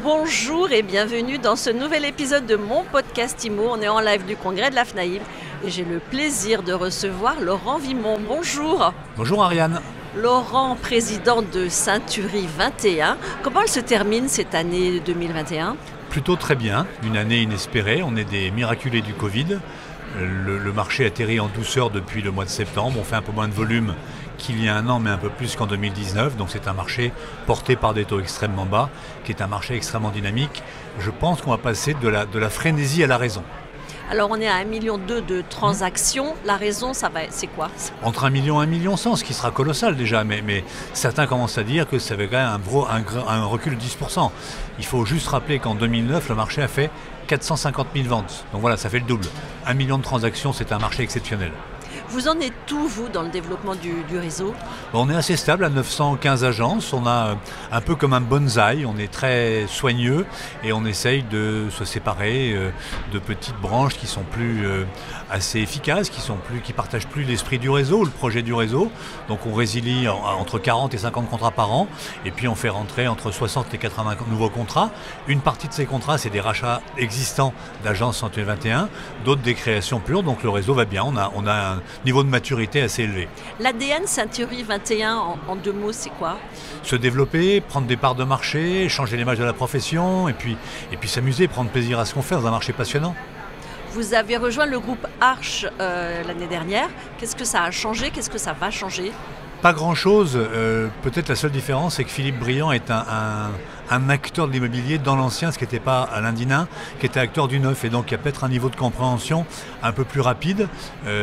Bonjour et bienvenue dans ce nouvel épisode de mon podcast IMO. On est en live du congrès de la FNAIM et j'ai le plaisir de recevoir Laurent Vimont. Bonjour. Bonjour Ariane. Laurent, président de Ceintury 21. Comment elle se termine cette année 2021 ? Plutôt très bien, une année inespérée. On est des miraculés du Covid. Le marché atterrit en douceur depuis le mois de septembre. On fait un peu moins de volume qu'il y a un an, mais un peu plus qu'en 2019. Donc c'est un marché porté par des taux extrêmement bas, qui est un marché extrêmement dynamique. Je pense qu'on va passer de la frénésie à la raison. Alors on est à 1,2 million de transactions. La raison, c'est quoi ? Entre 1 million et 1,1 million, ce qui sera colossal déjà, mais certains commencent à dire que ça avait quand même un recul de 10%. Il faut juste rappeler qu'en 2009, le marché a fait 450 000 ventes. Donc voilà, ça fait le double. 1 million de transactions, c'est un marché exceptionnel. Vous en êtes où, vous, dans le développement du réseau ? On est assez stable à 915 agences. On a un peu comme un bonsaï. On est très soigneux et on essaye de se séparer de petites branches qui sont plus assez efficaces, qui partagent plus l'esprit du réseau, le projet du réseau. Donc on résilie entre 40 et 50 contrats par an. Et puis on fait rentrer entre 60 et 80 nouveaux contrats. Une partie de ces contrats, c'est des rachats existants d'agences Ceintury 21, d'autres des créations pures. Donc le réseau va bien. On a un niveau de maturité assez élevé. L'ADN Ceintury 21, en deux mots, c'est quoi ? Se développer, prendre des parts de marché, changer l'image de la profession et puis s'amuser, prendre plaisir à ce qu'on fait dans un marché passionnant. Vous avez rejoint le groupe Arche l'année dernière. Qu'est-ce que ça a changé ? Qu'est-ce que ça va changer ? Pas grand-chose. Peut-être la seule différence, c'est que Philippe Briand est un acteur de l'immobilier dans l'ancien, ce qui n'était pas Alain Dinin, qui était acteur du neuf. Et donc il y a peut-être un niveau de compréhension un peu plus rapide.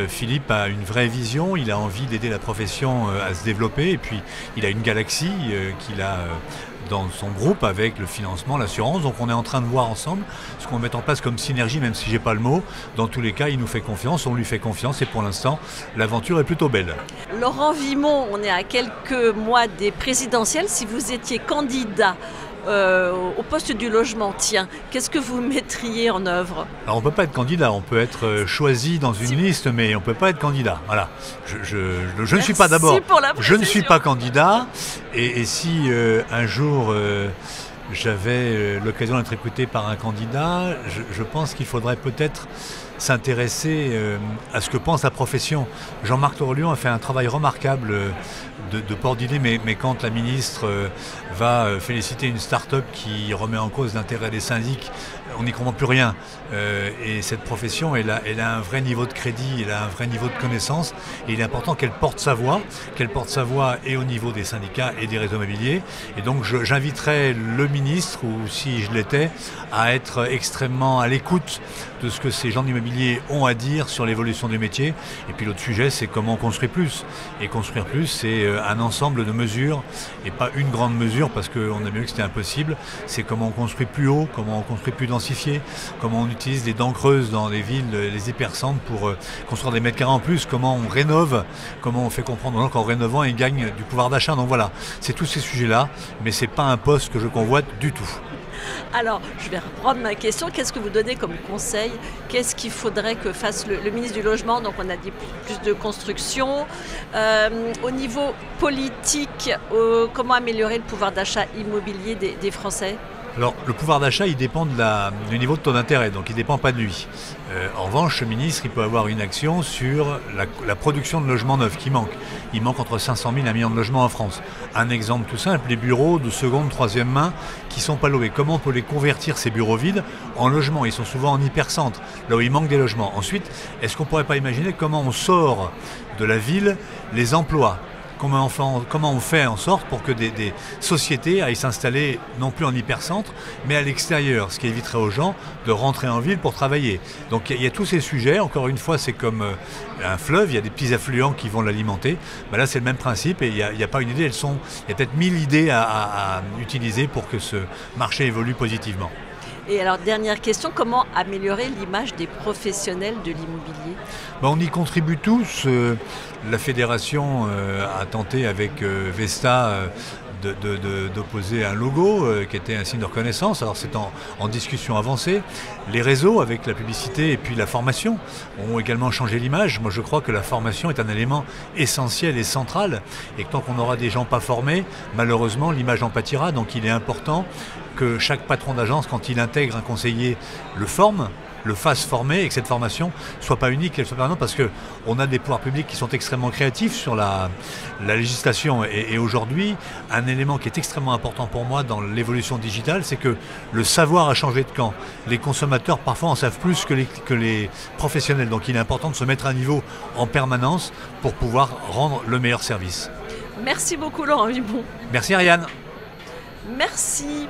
Philippe a une vraie vision, il a envie d'aider la profession à se développer. Et puis il a une galaxie qu'il a dans son groupe avec le financement, l'assurance. Donc on est en train de voir ensemble ce qu'on met en place comme synergie, même si j'ai pas le mot. Dans tous les cas, il nous fait confiance, on lui fait confiance et pour l'instant, l'aventure est plutôt belle. Laurent Vimont, on est à quelques mois des présidentielles. Si vous étiez candidat au poste du logement, qu'est-ce que vous mettriez en œuvre ? Alors on ne peut pas être candidat, on peut être choisi dans une liste, mais on ne peut pas être candidat. Voilà. Je ne suis pas d'abord. Je ne suis pas candidat. Et si un jour j'avais l'occasion d'être écouté par un candidat, je pense qu'il faudrait peut-être s'intéresser à ce que pense la profession. Jean-Marc Torlion a fait un travail remarquable de port d'idées, mais quand la ministre va féliciter une start-up qui remet en cause l'intérêt des syndics, on n'y comprend plus rien. Et cette profession, elle a un vrai niveau de crédit, elle a un vrai niveau de connaissance, et il est important qu'elle porte sa voix et au niveau des syndicats et des réseaux immobiliers. Et donc j'inviterais le ministre, ou si je l'étais, à être extrêmement à l'écoute de ce que ces gens d'immobilier ont à dire sur l'évolution du métier. Et puis l'autre sujet, c'est comment on construit plus. Et construire plus, c'est un ensemble de mesures, et pas une grande mesure, parce qu'on a vu que c'était impossible. C'est comment on construit plus haut, comment on construit plus densifié, comment on utilise les dents creuses dans les villes, les hypercentres pour construire des mètres carrés en plus, comment on rénove, comment on fait comprendre aux gens qu'en rénovant, ils gagnent du pouvoir d'achat. Donc voilà, c'est tous ces sujets-là, mais c'est pas un poste que je convoite du tout. Alors, je vais reprendre ma question. Qu'est-ce que vous donnez comme conseil ? Qu'est-ce qu'il faudrait que fasse le ministre du Logement ? Donc, on a dit plus de construction. Au niveau politique, comment améliorer le pouvoir d'achat immobilier des Français ? Alors, le pouvoir d'achat, il dépend du niveau de taux d'intérêt, donc il ne dépend pas de lui. En revanche, le ministre, il peut avoir une action sur la production de logements neufs qui manque. Il manque entre 500 000 et 1 million de logements en France. Un exemple tout simple, les bureaux de seconde, troisième main qui ne sont pas loués. Comment on peut les convertir, ces bureaux vides, en logements ? Ils sont souvent en hypercentre, là où il manque des logements. Ensuite, est-ce qu'on ne pourrait pas imaginer comment on sort de la ville les emplois ? Comment on fait en sorte pour que des sociétés aillent s'installer non plus en hypercentre, mais à l'extérieur, ce qui éviterait aux gens de rentrer en ville pour travailler. Donc il y a tous ces sujets, encore une fois c'est comme un fleuve, il y a des petits affluents qui vont l'alimenter. Ben là c'est le même principe et il n'y a pas une idée, il y a peut-être 1000 idées à utiliser pour que ce marché évolue positivement. Et alors, dernière question, comment améliorer l'image des professionnels de l'immobilier ? On y contribue tous. La fédération a tenté avec Vesta d'opposer un logo qui était un signe de reconnaissance. Alors c'est en discussion avancée. Les réseaux avec la publicité et puis la formation ont également changé l'image. Moi je crois que la formation est un élément essentiel et central et que tant qu'on aura des gens pas formés, malheureusement l'image en pâtira. Donc il est important que chaque patron d'agence, quand il intègre un conseiller, le fasse former et que cette formation soit pas unique, qu'elle soit permanente, parce qu'on a des pouvoirs publics qui sont extrêmement créatifs sur la législation. Et aujourd'hui, un élément qui est extrêmement important pour moi dans l'évolution digitale, c'est que le savoir a changé de camp. Les consommateurs parfois en savent plus que les professionnels. Donc il est important de se mettre à niveau en permanence pour pouvoir rendre le meilleur service. Merci beaucoup Laurent Vibon. Merci Ariane. Merci.